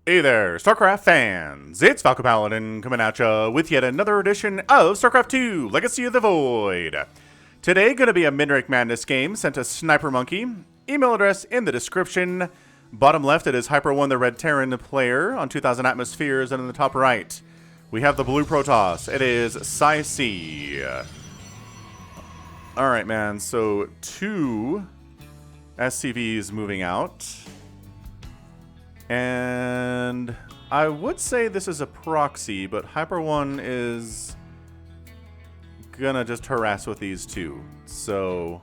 Hey there, StarCraft fans! It's Falcon Paladin coming at ya with yet another edition of StarCraft 2 Legacy of the Void. Today, gonna be a Midrank Madness game sent to SniperMonkey. Email address in the description. Bottom left, it is HyperONE, the Red Terran player on 2000 atmospheres, and in the top right, we have the blue Protoss. It is PsiC. Alright, man, so 2 SCVs moving out. And I would say this is a proxy, but HyperONE is gonna just harass with these two. So,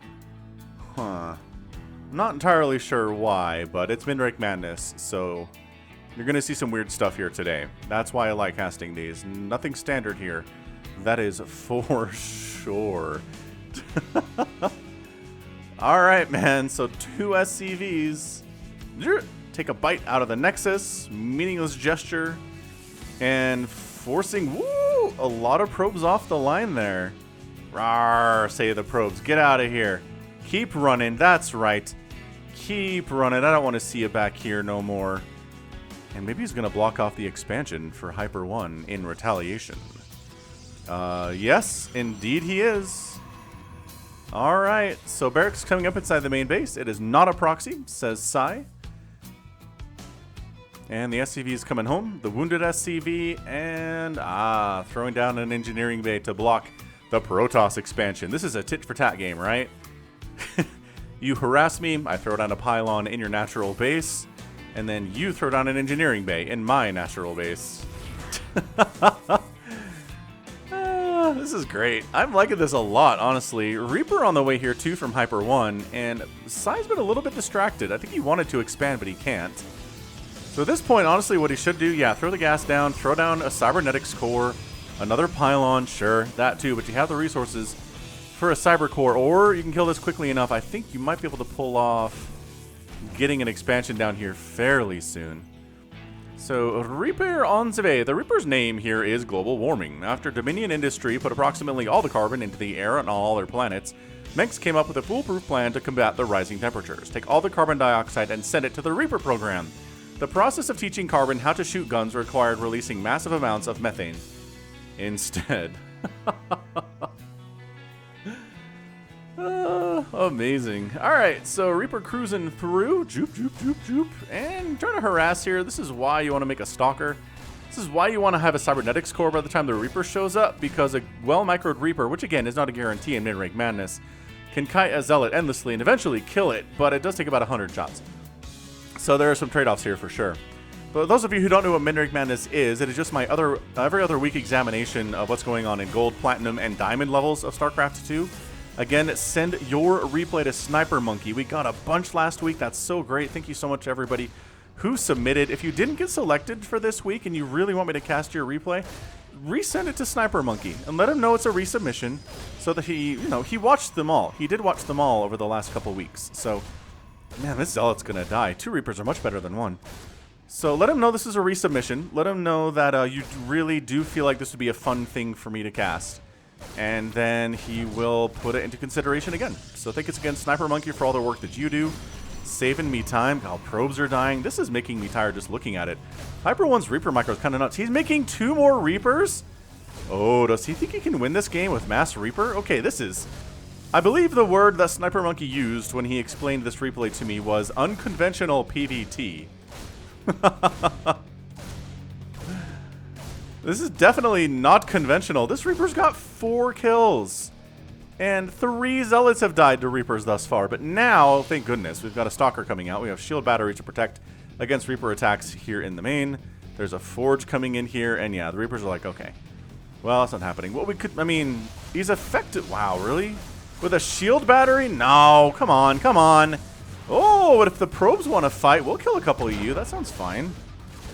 not entirely sure why, but it's Midrank Madness, so you're gonna see some weird stuff here today. That's why I like casting these. Nothing standard here. That is for sure. Alright, man, so 2 SCVs. Take a bite out of the Nexus, meaningless gesture, and forcing, a lot of probes off the line there. Rawr, say the probes, get out of here. Keep running, that's right. Keep running, I don't want to see you back here no more. And maybe he's going to block off the expansion for HyperONE in retaliation. Yes, indeed he is. Alright, so barracks coming up inside the main base. It is not a proxy, says Psy. And the SCV is coming home, the wounded SCV, and throwing down an engineering bay to block the Protoss expansion. This is a tit-for-tat game, right? You harass me, I throw down a pylon in your natural base, and then you throw down an engineering bay in my natural base. This is great. I'm liking this a lot, honestly. Reaper on the way here, too, from HyperONE, and Psy's been a little bit distracted. I think he wanted to expand, but he can't. So at this point, honestly, what he should do, throw the gas down, throw down a cybernetics core, another pylon, sure, that too, but you have the resources for a cyber core, or you can kill this quickly enough. I think you might be able to pull off getting an expansion down here fairly soon. So, Reaper on the way. The Reaper's name here is global warming. After Dominion Industry put approximately all the carbon into the air on all their planets, Mechs came up with a foolproof plan to combat the rising temperatures. Take all the carbon dioxide and send it to the Reaper program. The process of teaching carbon how to shoot guns required releasing massive amounts of methane instead. Amazing. Alright, so Reaper cruising through. Joop, joop, joop, joop. And trying to harass here. This is why you want to make a Stalker. This is why you want to have a Cybernetics core by the time the Reaper shows up, because a well-microed Reaper, which again is not a guarantee in Midrank Madness, can kite a Zealot endlessly and eventually kill it, but it does take about 100 shots. So there are some trade-offs here for sure. But those of you who don't know what Midrank Madness is, it is just my every other week examination of what's going on in gold, platinum, and diamond levels of StarCraft 2. Again, send your replay to SniperMonkey. We got a bunch last week. That's so great. Thank you so much to everybody who submitted. If you didn't get selected for this week and you really want me to cast your replay, resend it to SniperMonkey and let him know it's a resubmission so that he watched them all. He did watch them all over the last couple weeks. So, man, this Zealot's gonna die. 2 Reapers are much better than 1. So let him know this is a resubmission. Let him know that you really do feel like this would be a fun thing for me to cast. And then he will put it into consideration again. So thank you again, SniperMonkey, for all the work that you do. Saving me time. God, probes are dying. This is making me tired just looking at it. HyperONE's Reaper micro is kind of nuts. He's making 2 more Reapers? Oh, does he think he can win this game with Mass Reaper? Okay, this is... I believe the word that SniperMonkey used when he explained this replay to me was unconventional PvT. This is definitely not conventional. This Reaper's got 4 kills. And 3 Zealots have died to Reapers thus far. But now, thank goodness, we've got a Stalker coming out. We have shield battery to protect against Reaper attacks here in the main. There's a Forge coming in here. And yeah, the Reapers are like, okay, well, that's not happening. What we could, I mean, he's effective. Wow, really? With a shield battery? No, come on, come on. Oh, but if the probes want to fight, we'll kill a couple of you. That sounds fine.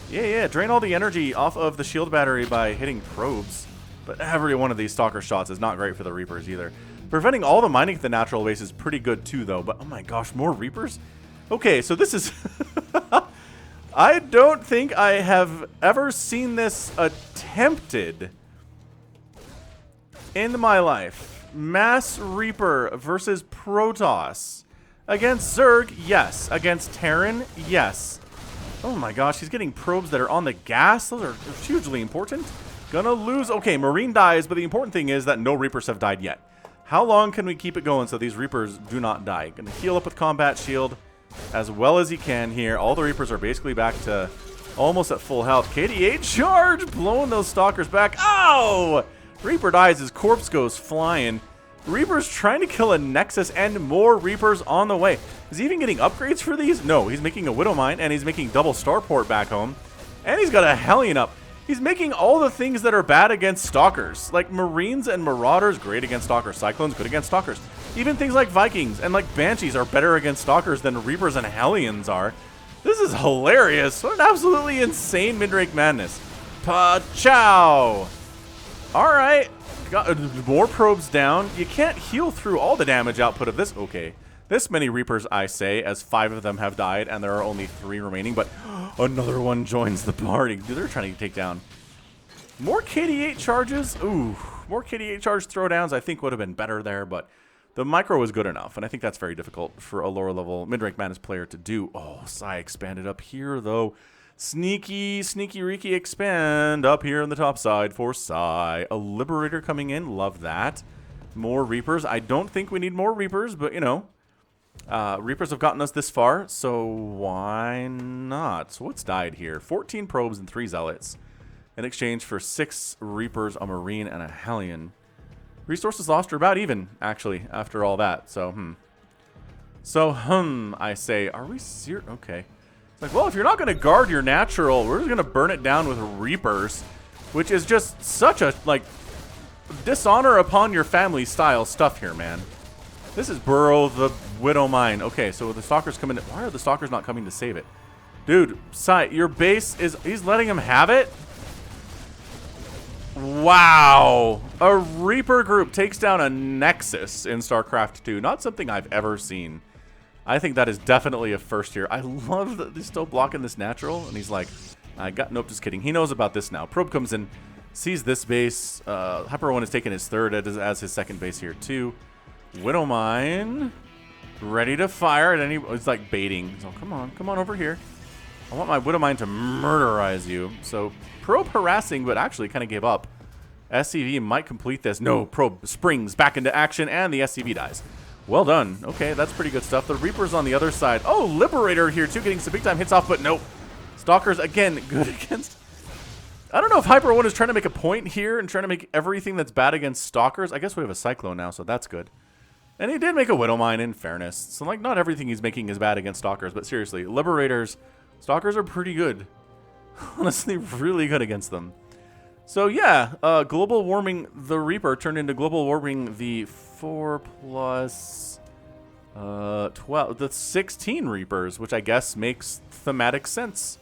Yeah, drain all the energy off of the shield battery by hitting probes. But every one of these Stalker shots is not great for the Reapers either. Preventing all the mining at the natural base is pretty good too, though. But oh my gosh, more Reapers? Okay, so this is... I don't think I have ever seen this attempted in my life. Mass Reaper versus Protoss. Against Zerg, yes. Against Terran, yes. Oh my gosh, he's getting probes that are on the gas. Those are hugely important. Gonna lose. Okay, Marine dies, but the important thing is that no Reapers have died yet. How long can we keep it going so these Reapers do not die? Gonna heal up with Combat Shield as well as he can here. All the Reapers are basically back to almost at full health. KD8 charge, blowing those Stalkers back. Oh! Reaper dies, his corpse goes flying. Reaper's trying to kill a Nexus and more Reapers on the way. Is he even getting upgrades for these? No, he's making a Widow Mine and he's making double Starport back home. And he's got a Hellion up. He's making all the things that are bad against Stalkers. Like Marines and Marauders, great against Stalkers. Cyclones, good against Stalkers. Even things like Vikings and like Banshees are better against Stalkers than Reapers and Hellions are. This is hilarious. What an absolutely insane mid-rank madness. Pa-chow! Alright. Got more probes down. You can't heal through all the damage output of this. Okay. This many Reapers, I say, as 5 of them have died, and there are only 3 remaining, but another one joins the party. Dude, they're trying to take down. More KD8 charges? Ooh, more KD8 charge throwdowns I think would have been better there, but the micro was good enough, and I think that's very difficult for a lower-level mid-rank madness player to do. Oh, Psy expanded up here, though. Sneaky, sneaky-reeky expand up here on the top side for Psy. A Liberator coming in, love that. More Reapers. I don't think we need more Reapers, but, you know. Reapers have gotten us this far, so why not? So what's died here? 14 probes and 3 zealots in exchange for 6 Reapers, a Marine, and a Hellion. Resources lost are about even, actually, after all that. So, I say, are we serious? Okay. It's like, well, if you're not going to guard your natural, we're just going to burn it down with Reapers, which is just such a, like, dishonor upon your family style stuff here, man. This is Burrow the Widow Mine. Okay, so the Stalkers come in. Why are the Stalkers not coming to save it? Dude, Psy, your base is... He's letting him have it? Wow. A Reaper group takes down a Nexus in StarCraft 2. Not something I've ever seen. I think that is definitely a first here. I love that he's still blocking this natural. And he's like, nope, just kidding. He knows about this now. Probe comes in, sees this base. HyperONE is taking his third as his second base here, too. Widow Mine, ready to fire at any... It's like baiting. So come on over here. I want my Widow Mine to murderize you. So Probe harassing, but actually kind of gave up. SCV might complete this. No, Probe springs back into action, and the SCV dies. Well done. Okay, that's pretty good stuff. The Reaper's on the other side. Oh, Liberator here too, getting some big time hits off, but nope. Stalkers, again, good against... I don't know if HyperONE is trying to make a point here and trying to make everything that's bad against Stalkers. I guess we have a Cyclone now, so that's good. And he did make a Widow Mine, in fairness. So, like, not everything he's making is bad against Stalkers, but seriously, Liberators, Stalkers are pretty good. Honestly, really good against them. So, yeah, Global Warming the Reaper turned into Global Warming the 4 plus 12, the 16 Reapers, which I guess makes thematic sense.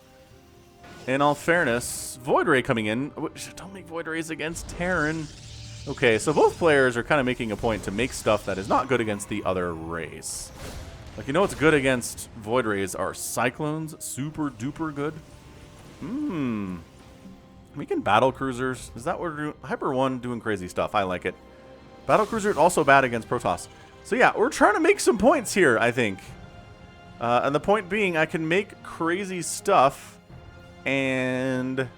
In all fairness, Void Ray coming in. Don't make Void Rays against Terran. Okay, so both players are kind of making a point to make stuff that is not good against the other race. Like, you know what's good against Void Rays are Cyclones. Super duper good. We can battle cruisers. Is that what we're doing? HyperONE doing crazy stuff. I like it. Battle cruiser also bad against Protoss. So yeah, we're trying to make some points here, I think. And the point being, I can make crazy stuff. And...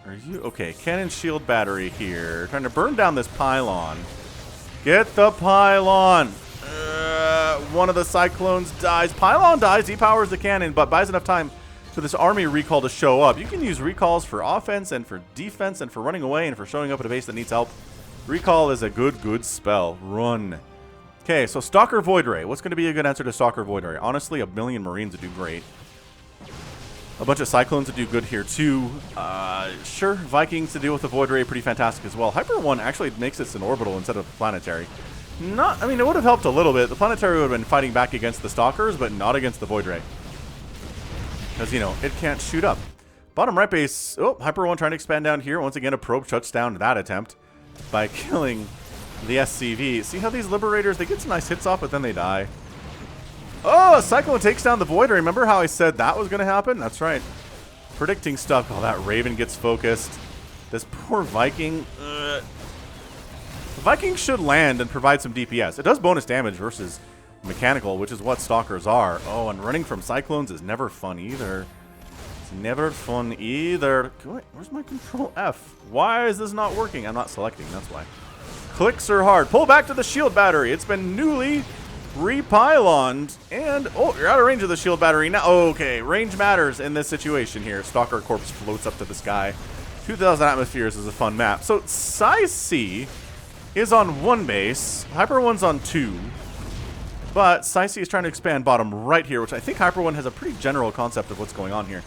Are you... Okay, cannon shield battery here. Trying to burn down this pylon. Get the pylon! One of the Cyclones dies. Pylon dies, depowers the cannon, but buys enough time for this army recall to show up. You can use recalls for offense and for defense and for running away and for showing up at a base that needs help. Recall is a good spell. Run. Okay, so Stalker Void Ray. What's going to be a good answer to Stalker Void Ray? Honestly, a million Marines would do great. A bunch of Cyclones would do good here, too. Sure, Vikings to deal with the Void Ray, pretty fantastic as well. HyperONE actually makes this an orbital instead of planetary. I mean, it would have helped a little bit. The planetary would have been fighting back against the Stalkers, but not against the Void Ray. Because, you know, it can't shoot up. Bottom right base. Oh, HyperONE trying to expand down here. Once again, a probe shuts down that attempt by killing the SCV. See how these Liberators, they get some nice hits off, but then they die. Oh, Cyclone takes down the Void Ray. Remember how I said that was going to happen? That's right. Predicting stuff. Oh, that Raven gets focused. This poor Viking. The Viking should land and provide some DPS. It does bonus damage versus mechanical, which is what Stalkers are. Oh, and running from Cyclones is never fun either. It's never fun either. Wait, where's my control F? Why is this not working? I'm not selecting, that's why. Clicks are hard. Pull back to the shield battery. It's been newly repyloned. And, oh, you're out of range of the shield battery now. Okay, range matters in this situation here. Stalker Corpse floats up to the sky. 2,000 atmospheres is a fun map. So, PsiC is on 1 base. HyperONE's on 2. But PsiC is trying to expand bottom right here, which I think HyperONE has a pretty general concept of what's going on here.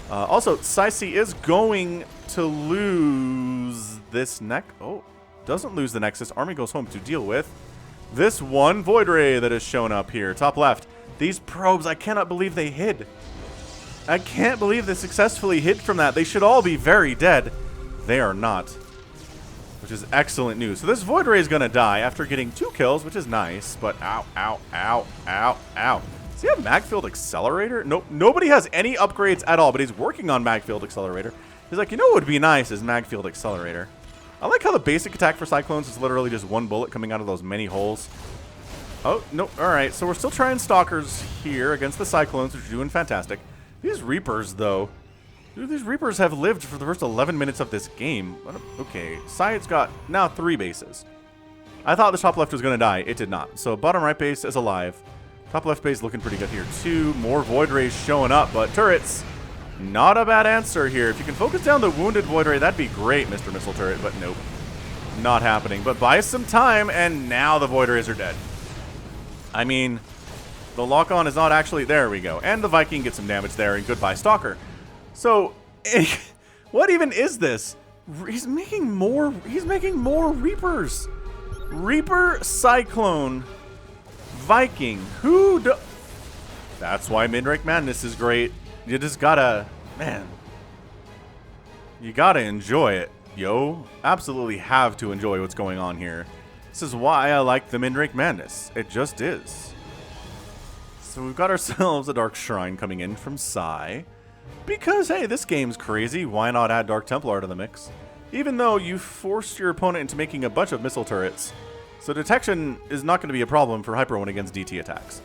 Also, PsiC is going to lose this Oh, doesn't lose the Nexus. Army goes home to deal with this one Void Ray that has shown up here. Top left. These probes, I cannot believe they hid. I can't believe they successfully hid from that. They should all be very dead. They are not. Which is excellent news. So this Void Ray is going to die after getting 2 kills, which is nice. But ow, ow, ow, ow, ow. Does he have Magfield Accelerator? Nope. Nobody has any upgrades at all, but he's working on Magfield Accelerator. He's like, you know what would be nice is Magfield Accelerator. I like how the basic attack for Cyclones is literally just 1 bullet coming out of those many holes. Oh, no. All right. So we're still trying Stalkers here against the Cyclones, which are doing fantastic. These Reapers, though. Dude, these Reapers have lived for the first 11 minutes of this game. Okay. Side's got now 3 bases. I thought the top left was going to die. It did not. So bottom right base is alive. Top left base looking pretty good here, too. More Void Rays showing up, but turrets. Not a bad answer here. If you can focus down the wounded Void Ray, that'd be great, Mr. Missile Turret, but nope. Not happening. But buy some time, and now the Void Rays are dead. I mean, the lock-on is not actually... There we go. And the Viking gets some damage there, and goodbye, Stalker. So, what even is this? He's making more Reapers. Reaper, Cyclone, Viking. That's why Midrank Madness is great. You just gotta, man, you gotta enjoy it, yo. Absolutely have to enjoy what's going on here. This is why I like the Midrank Madness. It just is. So we've got ourselves a Dark Shrine coming in from Psy. Because, hey, this game's crazy. Why not add Dark Templar to the mix? Even though you forced your opponent into making a bunch of missile turrets. So detection is not going to be a problem for HyperONE against DT attacks.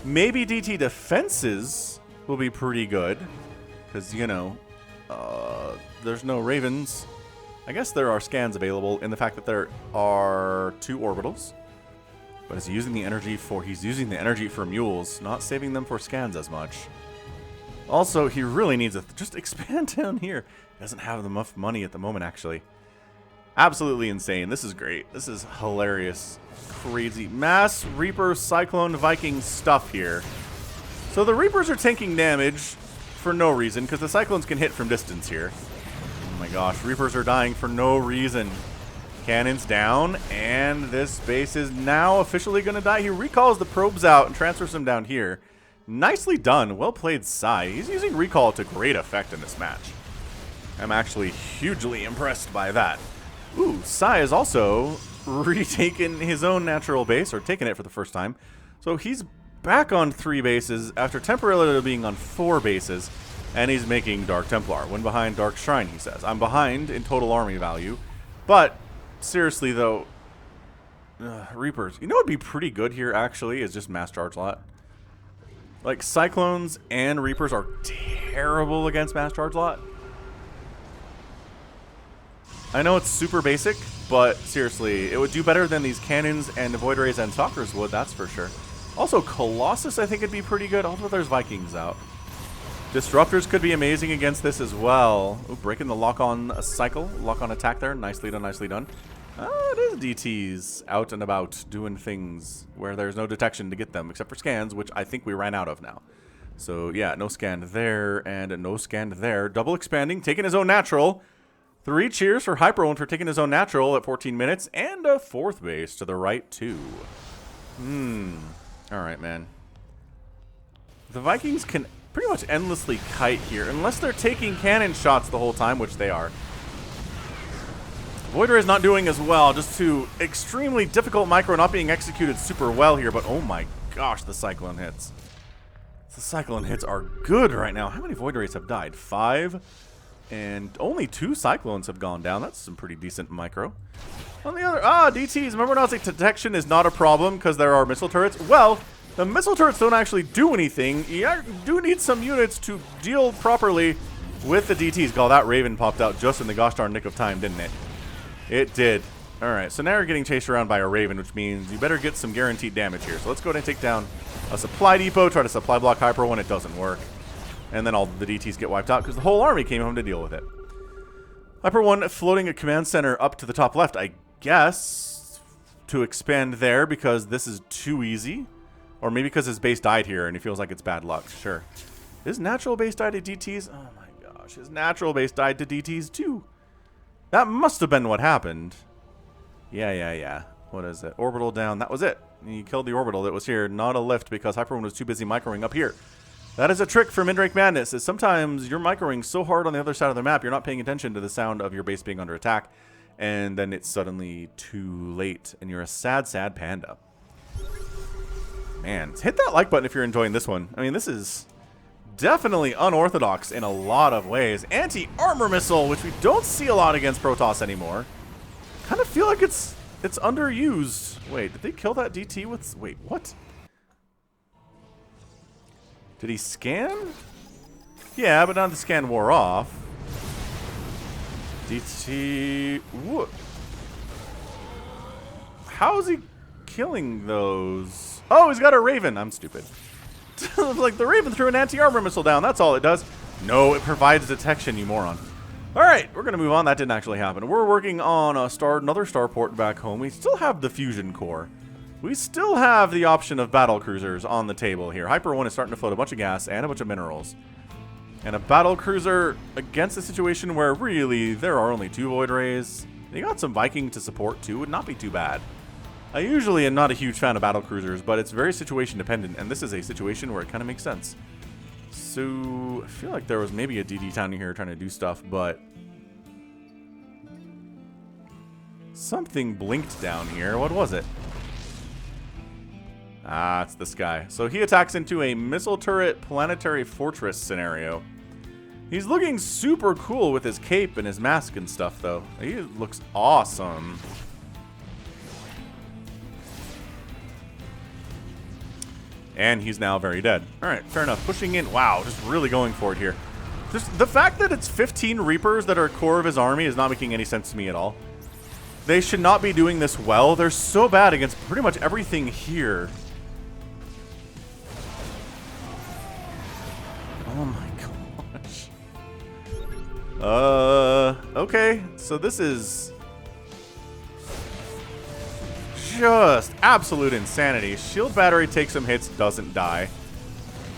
Maybe DT defenses will be pretty good, because, you know, there's no Ravens. I guess there are scans available in the fact that there are 2 orbitals. But is he using the energy for... He's using the energy for mules, not saving them for scans as much. Also, he really needs to just expand down here. He doesn't have enough money at the moment, actually. Absolutely insane. This is great. This is hilarious. Crazy. Mass Reaper, Cyclone, Viking stuff here. So the Reapers are taking damage for no reason, because the Cyclones can hit from distance here. Oh my gosh, Reapers are dying for no reason. Cannons down, and this base is now officially going to die. He recalls the probes out and transfers them down here. Nicely done. Well played, Psy. He's using recall to great effect in this match. I'm actually hugely impressed by that. Ooh, Psy has also retaken his own natural base, or taken it for the first time. So he's back on 3 bases after temporarily being on 4 bases, and he's making Dark Templar. One behind Dark Shrine, he says. I'm behind in total army value, but seriously though, Reapers. You know what would be pretty good here actually is just Mass Charge Lot. Like Cyclones and Reapers are terrible against Mass Charge Lot. I know it's super basic, but seriously, it would do better than these cannons and Void Rays and Stalkers would, that's for sure. Also, Colossus I think would be pretty good, although there's Vikings out. Disruptors could be amazing against this as well. Ooh, breaking the lock-on cycle, lock-on attack there. Nicely done, nicely done. It is DTs out and about doing things where there's no detection to get them, except for scans, which I think we ran out of now. So yeah, no scan there and no scan there. Double expanding, taking his own natural. 3 cheers for HyperONE for taking his own natural at 14 minutes, and a 4th base to the right, too. Alright, man. The Vikings can pretty much endlessly kite here, unless they're taking cannon shots the whole time, which they are. Void Ray is not doing as well, just to extremely difficult micro not being executed super well here, but oh my gosh, the Cyclone hits. The Cyclone hits are good right now. How many Void Rays have died? 5? And only 2 Cyclones have gone down. That's some pretty decent micro. On the other... DTs. Remember when I was like, detection is not a problem because there are missile turrets? Well, The missile turrets don't actually do anything. You do need some units to deal properly with the DTs. God, that Raven popped out just in the gosh darn nick of time, didn't it? It did. Alright, so now you're getting chased around by a Raven, which means you better get some guaranteed damage here. So let's go ahead and take down a supply depot, try to supply block HyperONE. It doesn't work. And then all the DTs get wiped out because the whole army came home to deal with it. HyperONE floating a command center up to the top left, I guess, to expand there because this is too easy. Or maybe because his base died here and he feels like it's bad luck. Sure. His natural base died to DTs? Oh my gosh. His natural base died to DTs too. That must have been what happened. Yeah. What is it? Orbital down. That was it. He killed the orbital that was here. Not a lift because HyperONE was too busy microing up here. That is a trick for Midrank Madness, is sometimes you're microing so hard on the other side of the map, you're not paying attention to the sound of your base being under attack, and then it's suddenly too late, and you're a sad, sad panda. Man, hit that like button if you're enjoying this one. I mean, this is definitely unorthodox in a lot of ways. Anti-armor missile, which we don't see a lot against Protoss anymore. Kind of feel like it's underused. Wait, did they kill that DT with... Wait, what? Did he scan? Yeah, but now the scan wore off. DT... What? How is he killing those? Oh, he's got a Raven. I'm stupid. Like, the Raven threw an anti-armor missile down. That's all it does. No, it provides detection, you moron. Alright, we're going to move on. That didn't actually happen. We're working on another starport back home. We still have the fusion core. We still have the option of battle cruisers on the table here. HyperONE is starting to float a bunch of gas and a bunch of minerals. And a battle cruiser against a situation where really there are only 2 Void Rays. They got some Viking to support too. Would not be too bad. I usually am not a huge fan of battle cruisers, but it's very situation dependent. And this is a situation where it kind of makes sense. So I feel like there was maybe a DD down here trying to do stuff, but... something blinked down here. What was it? Ah, it's this guy. So he attacks into a missile turret planetary fortress scenario. He's looking super cool with his cape and his mask and stuff, though. He looks awesome. And he's now very dead. Alright, fair enough. Pushing in. Wow, just really going for it here. Just the fact that it's 15 Reapers that are core of his army is not making any sense to me at all. They should not be doing this well. They're so bad against pretty much everything here. Oh my gosh. Okay. So this is just absolute insanity. Shield battery takes some hits, doesn't die.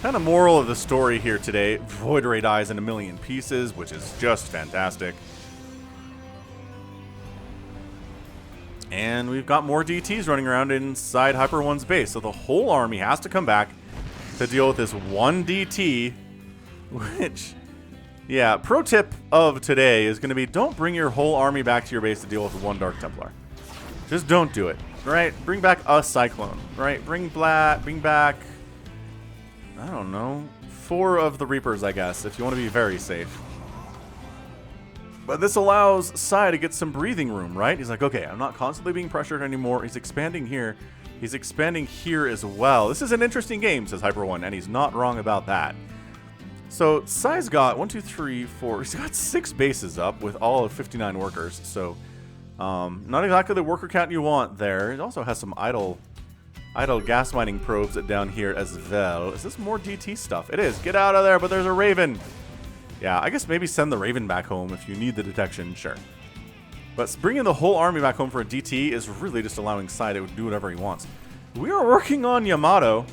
Kind of moral of the story here today. Void Ray dies in a million pieces, which is just fantastic. And we've got more DTs running around inside HyperONE's base. So the whole army has to come back to deal with this one DT. Which, yeah, pro tip of today is going to be don't bring your whole army back to your base to deal with one Dark Templar. Just don't do it, right? Bring back a Cyclone, right? Bring back, I don't know, 4 of the Reapers, I guess, if you want to be very safe. But this allows Psy to get some breathing room, right? He's like, okay, I'm not constantly being pressured anymore. He's expanding here. He's expanding here as well. This is an interesting game, says HyperONE, and he's not wrong about that. So Psy's got 1, 2, 3, 4. He's got 6 bases up with all of 59 workers. So not exactly the worker count you want there. He also has some idle gas mining probes down here as well. Is this more DT stuff? It is. Get out of there, but there's a Raven. Yeah, I guess maybe send the Raven back home if you need the detection, sure. But bringing the whole army back home for a DT is really just allowing Psy to do whatever he wants. We are working on Yamato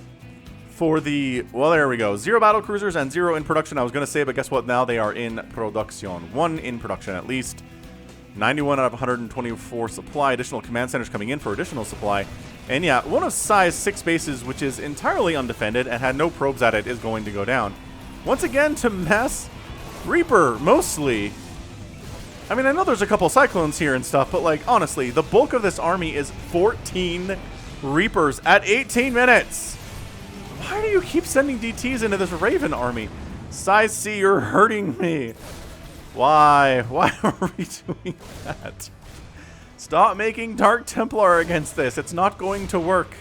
for the... well, there we go. 0 battle cruisers and 0 in production, I was going to say, but guess what? Now they are in production. 1 in production at least. 91 out of 124 supply. Additional command centers coming in for additional supply. And yeah, one of Psy's 6 bases, which is entirely undefended and had no probes at it, is going to go down. Once again, to mass Reaper, mostly. I mean, I know there's a couple Cyclones here and stuff, but like, honestly, the bulk of this army is 14 Reapers at 18 minutes. Why do you keep sending DTs into this Raven army? PsiC, you're hurting me. Why? Why are we doing that? Stop making Dark Templar against this. It's not going to work.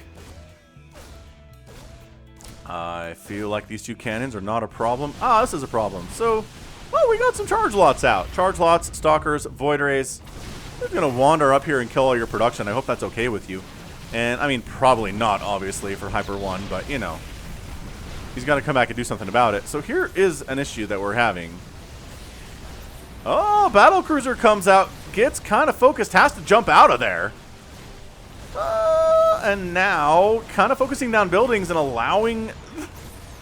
I feel like these two cannons are not a problem. Ah, this is a problem. So, well, we got some charge lots out. Charge lots, stalkers, void rays. They're going to wander up here and kill all your production. I hope that's okay with you. And, I mean, probably not, obviously, for HyperONE, but, you know. He's got to come back and do something about it. So here is an issue that we're having. Oh, Battlecruiser comes out, gets kind of focused, has to jump out of there. And now, kind of focusing down buildings and allowing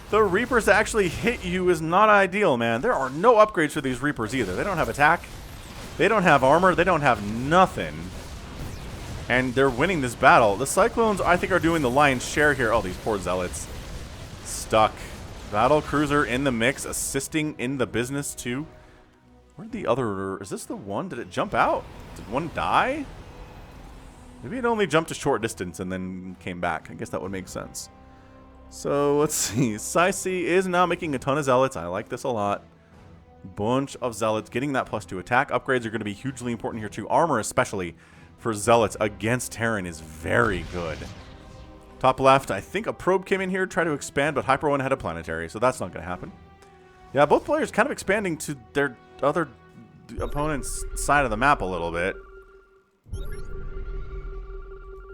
the Reapers to actually hit you is not ideal, man. There are no upgrades for these Reapers either. They don't have attack. They don't have armor. They don't have nothing. And they're winning this battle. The Cyclones, I think, are doing the lion's share here. Oh, these poor Zealots. Stuck. Battlecruiser in the mix, assisting in the business, too. Where'd the other... Is this the one? Did it jump out? Did one die? Maybe it only jumped a short distance and then came back. I guess that would make sense. So, let's see. PsiC is now making a ton of Zealots. I like this a lot. Bunch of Zealots. Getting that +2 attack. Upgrades are going to be hugely important here, too. Armor, especially for Zealots against Terran, is very good. Top left, I think a probe came in here to try to expand, but HyperONE had a planetary, so that's not going to happen. Yeah, both players kind of expanding to their other opponent's side of the map a little bit.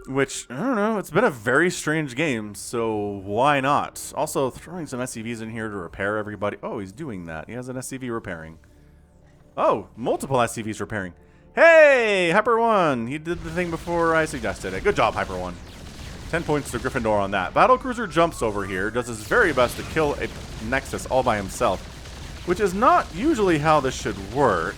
Which, I don't know, it's been a very strange game, so why not? Also, throwing some SCVs in here to repair everybody. Oh, he's doing that. He has an SCV repairing. Oh, multiple SCVs repairing. Hey, HyperONE! He did the thing before I suggested it. Good job, HyperONE. 10 points to Gryffindor on that. Battlecruiser jumps over here, does his very best to kill a Nexus all by himself, which is not usually how this should work.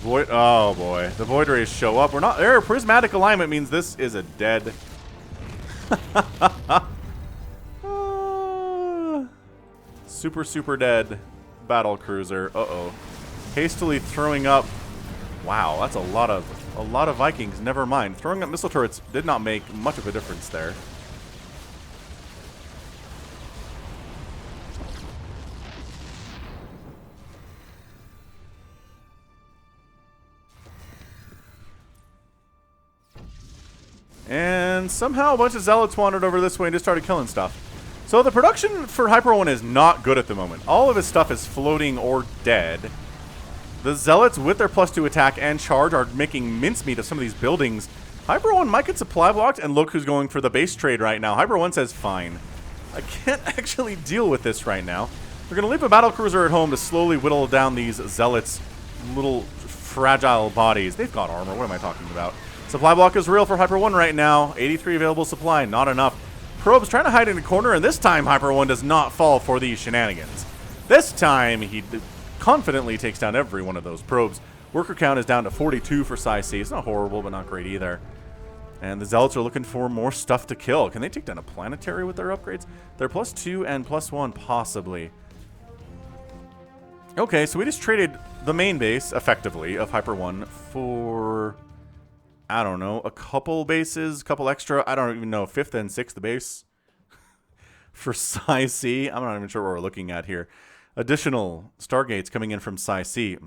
Void, oh boy, the Void Rays show up. We're not there. Prismatic alignment means this is a dead. Super dead Battlecruiser. Uh-oh. Hastily throwing up. Wow, that's a lot of Vikings. Never mind. Throwing up missile turrets did not make much of a difference there. And somehow a bunch of Zealots wandered over this way and just started killing stuff. So the production for HyperONE is not good at the moment. All of his stuff is floating or dead. The Zealots, with their +2 attack and charge, are making mincemeat of some of these buildings. HyperONE might get supply blocked, and look who's going for the base trade right now. HyperONE says, fine. I can't actually deal with this right now. We're going to leave a Battlecruiser at home to slowly whittle down these Zealots' little fragile bodies. They've got armor. What am I talking about? Supply block is real for HyperONE right now. 83 available supply, not enough. Probe's trying to hide in a corner, and this time HyperONE does not fall for these shenanigans. This time, he confidently takes down every one of those probes. Worker count is down to 42 for PsiC. It's not horrible, but not great either. And the Zealots are looking for more stuff to kill. Can they take down a planetary with their upgrades? They're +2 and +1, possibly. Okay, so we just traded the main base, effectively, of HyperONE for, I don't know, a couple bases, couple extra, I don't even know, 5th and 6th base for PsiC. I'm not even sure what we're looking at here. Additional Stargates coming in from PsiC.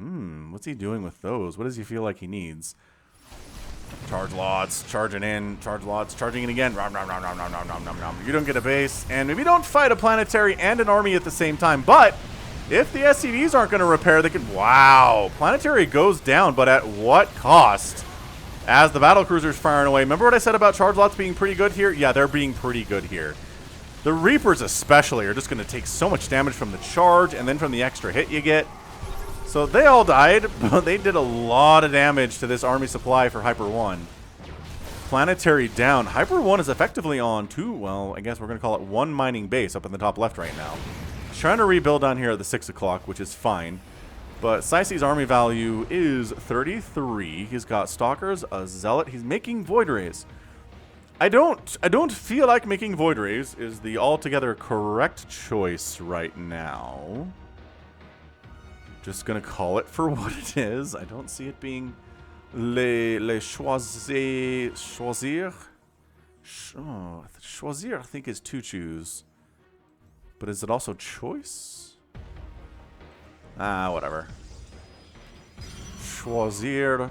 What's he doing with those? What does he feel like he needs? Charge lots, charging in, charge lots, charging in again. Nom, nom, nom, nom, nom, nom, nom, nom, nom. You don't get a base, and maybe don't fight a planetary and an army at the same time, but if the SCVs aren't going to repair, they can... Wow, planetary goes down, but at what cost? As the Battlecruiser's firing away. Remember what I said about charge lots being pretty good here? Yeah, they're being pretty good here. The Reapers especially are just going to take so much damage from the charge and then from the extra hit you get. So they all died, but they did a lot of damage to this army supply for HyperONE. Planetary down. HyperONE is effectively on 2, well, I guess we're going to call it 1 mining base up in the top left right now. He's trying to rebuild down here at the 6 o'clock, which is fine. But PsiC's army value is 33. He's got Stalkers, a Zealot. He's making Void Rays. I don't feel like making Void Rays is the altogether correct choice right now. Just gonna call it for what it is. I don't see it being choisir. Choisir, I think, is to choose. But is it also choice? Ah, whatever. Choisir.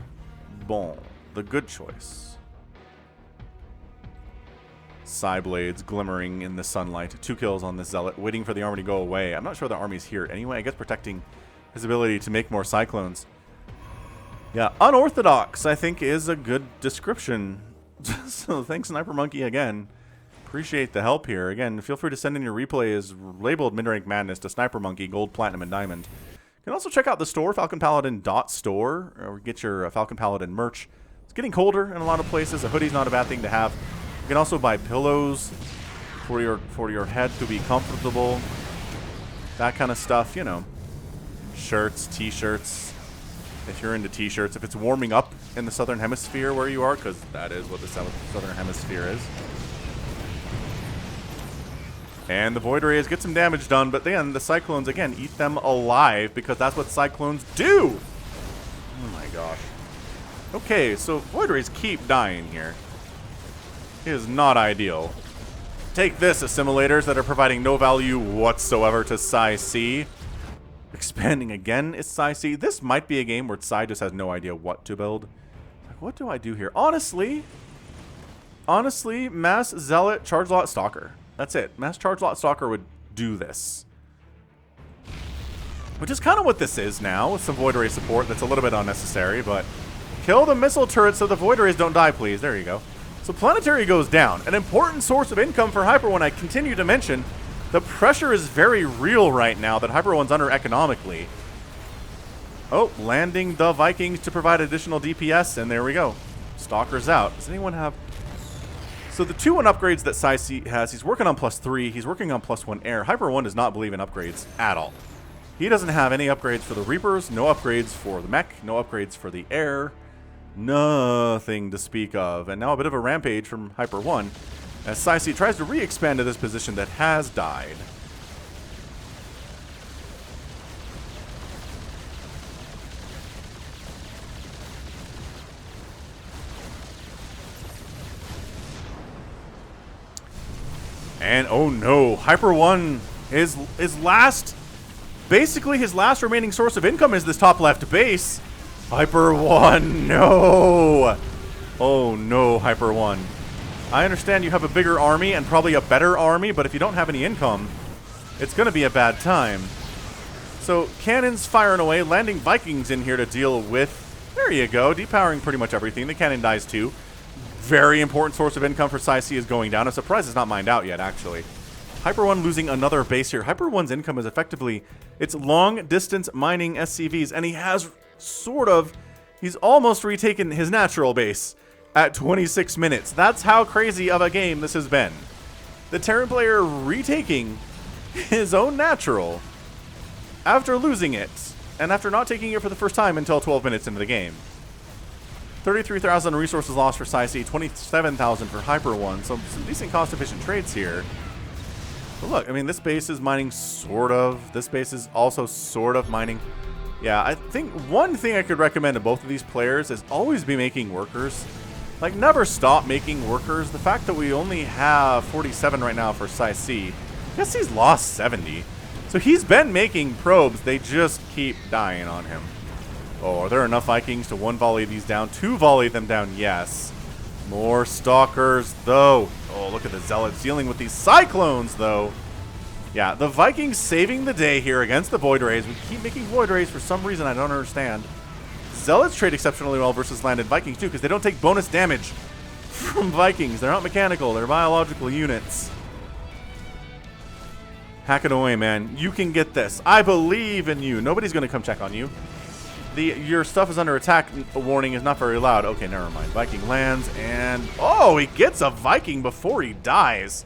Bon. the good choice. Psi blades glimmering in the sunlight. 2 kills on the Zealot, waiting for the army to go away. I'm not sure the army's here anyway. I guess protecting his ability to make more cyclones. Yeah, unorthodox, I think, is a good description. So thanks, SniperMonkey, again. Appreciate the help here. Again, feel free to send in your replays labeled Midrank Madness to SniperMonkey, Gold, Platinum, and Diamond. You can also check out the store, falconpaladin.store, or get your Falcon Paladin merch. It's getting colder in a lot of places. A hoodie's not a bad thing to have. You can also buy pillows for your head to be comfortable. That kind of stuff, you know. Shirts, t-shirts. If you're into t-shirts, if it's warming up in the southern hemisphere where you are, because that is what the southern hemisphere is. And the Void Rays get some damage done, but then the Cyclones, again, eat them alive, because that's what Cyclones do! Oh my gosh. Okay, so Void Rays keep dying here. It is not ideal. Take this, assimilators that are providing no value whatsoever to PsiC. Expanding again is PsiC. This might be a game where Psi just has no idea what to build. Like, what do I do here? Honestly, Mass Zealot Charge Lot Stalker. That's it. Mass Charge Lot Stalker would do this. Which is kind of what this is now, with some Void Ray support that's a little bit unnecessary, but kill the missile turrets so the Void Rays don't die, please. There you go. So Planetary goes down. An important source of income for HyperONE, I continue to mention. The pressure is very real right now that HyperONE's under economically. Oh, landing the Vikings to provide additional DPS, and there we go. Stalker's out. Does anyone have... So the 2-1 upgrades that PsiC has, he's working on +3, he's working on +1 air. HyperONE does not believe in upgrades at all. He doesn't have any upgrades for the Reapers, no upgrades for the mech, no upgrades for the air. Nothing to speak of. And now a bit of a rampage from HyperONE as PsiC tries to re-expand to this position that has died. And oh no, HyperONE is last, basically his last remaining source of income is this top left base. HyperONE, no! Oh no, HyperONE. I understand you have a bigger army and probably a better army, but if you don't have any income, it's going to be a bad time. So cannons firing away, landing Vikings in here to deal with. There you go, depowering pretty much everything. The cannon dies too. Very important source of income for PsiC is going down. I'm surprised it's not mined out yet, actually. HyperONE losing another base here. HyperONE's income is effectively, it's long-distance mining SCVs, and he has he's almost retaken his natural base at 26 minutes. That's how crazy of a game this has been. The Terran player retaking his own natural after losing it, and after not taking it for the first time until 12 minutes into the game. 33,000 resources lost for PsiC, 27,000 for HyperONE, so some decent cost-efficient trades here. But look, I mean, this base is mining sort of. This base is also sort of mining. Yeah, I think one thing I could recommend to both of these players is always be making workers. Like, never stop making workers. The fact that we only have 47 right now for PsiC, I guess he's lost 70. So he's been making probes. They just keep dying on him. Oh, are there enough Vikings to 1 volley these down? 2 volley them down, yes. More Stalkers, though. Oh, look at the Zealots dealing with these Cyclones, though. Yeah, the Vikings saving the day here against the Void Rays. We keep making Void Rays for some reason I don't understand. Zealots trade exceptionally well versus landed Vikings, too, because they don't take bonus damage from Vikings. They're not mechanical. They're biological units. Hack it away, man. You can get this. I believe in you. Nobody's going to come check on you. Your stuff is under attack warning is not very loud. Okay, never mind. Viking lands, and... oh, he gets a Viking before he dies.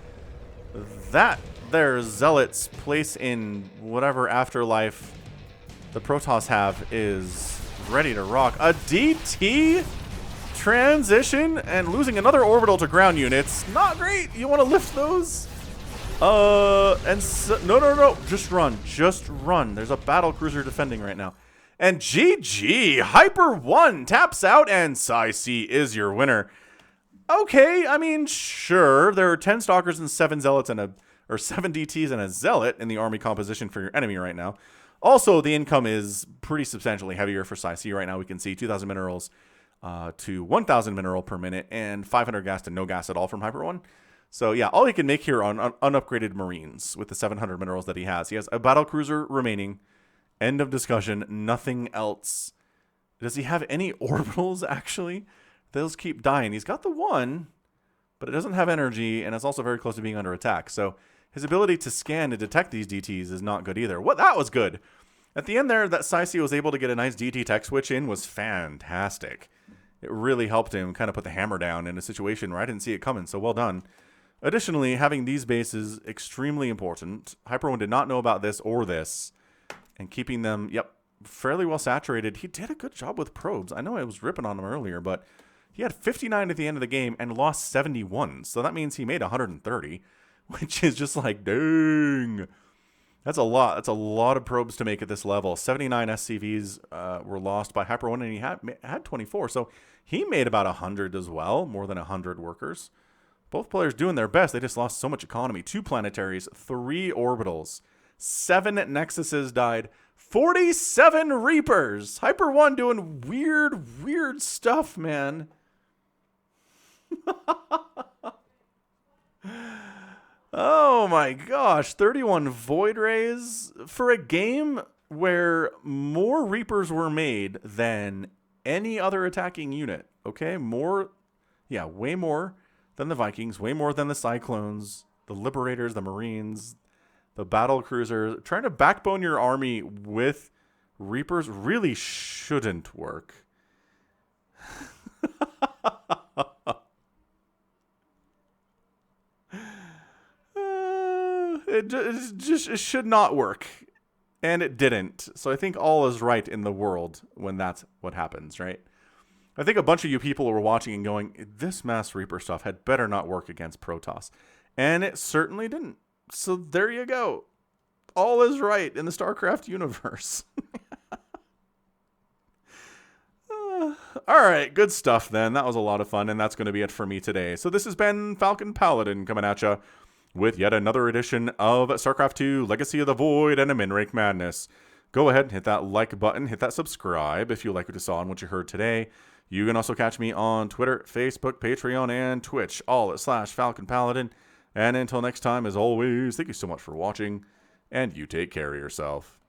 That their Zealot's place in whatever afterlife the Protoss have is ready to rock. A DT transition and losing another orbital to ground units. Not great. You want to lift those? And so, no. Just run. Just run. There's a battle cruiser defending right now. And GG, HyperONE taps out, and PsiC is your winner. Okay, I mean, sure, there are 10 Stalkers and 7 Zealots or 7 DTs and a Zealot in the army composition for your enemy right now. Also, the income is pretty substantially heavier for PsiC right now. We can see 2,000 minerals, to 1,000 mineral per minute and 500 gas to no gas at all from HyperONE. So yeah, all he can make here on unupgraded Marines with the 700 minerals that he has. He has a battle cruiser remaining. End of discussion. Nothing else. Does he have any orbitals, actually? Those keep dying. He's got the one, but it doesn't have energy, and it's also very close to being under attack. So his ability to scan and detect these DTs is not good either. What? That was good. At the end there, that PsiC was able to get a nice DT tech switch in was fantastic. It really helped him kind of put the hammer down in a situation where I didn't see it coming, so well done. Additionally, having these bases extremely important. HyperONE did not know about this or this, and keeping them, yep, fairly well saturated. He did a good job with probes. I know I was ripping on him earlier, but he had 59 at the end of the game and lost 71. So that means he made 130, which is just like, dang. That's a lot. That's a lot of probes to make at this level. 79 SCVs were lost by HyperONE, and he had 24. So he made about 100 as well, more than 100 workers. Both players doing their best. They just lost so much economy. 2 planetaries, 3 orbitals, 7 nexuses died, 47 Reapers. HyperONE doing weird stuff, man. Oh my gosh, 31 Void Rays for a game where more Reapers were made than any other attacking unit. Okay, way more than the Vikings, way more than the Cyclones, the Liberators, the Marines, the Battle Cruiser. Trying to backbone your army with Reapers really shouldn't work. It should not work. And it didn't. So I think all is right in the world when that's what happens, right? I think a bunch of you people were watching and going, this Mass Reaper stuff had better not work against Protoss. And it certainly didn't. So there you go. All is right in the StarCraft universe. All right, good stuff then. That was a lot of fun, and that's going to be it for me today. So this has been Falcon Paladin coming at you with yet another edition of StarCraft 2 Legacy of the Void and a Midrank Madness. Go ahead and hit that like button, hit that subscribe if you like what you saw and what you heard today. You can also catch me on Twitter, Facebook, Patreon, and Twitch, all at /Falcon Paladin. And until next time, as always, thank you so much for watching, and you take care of yourself.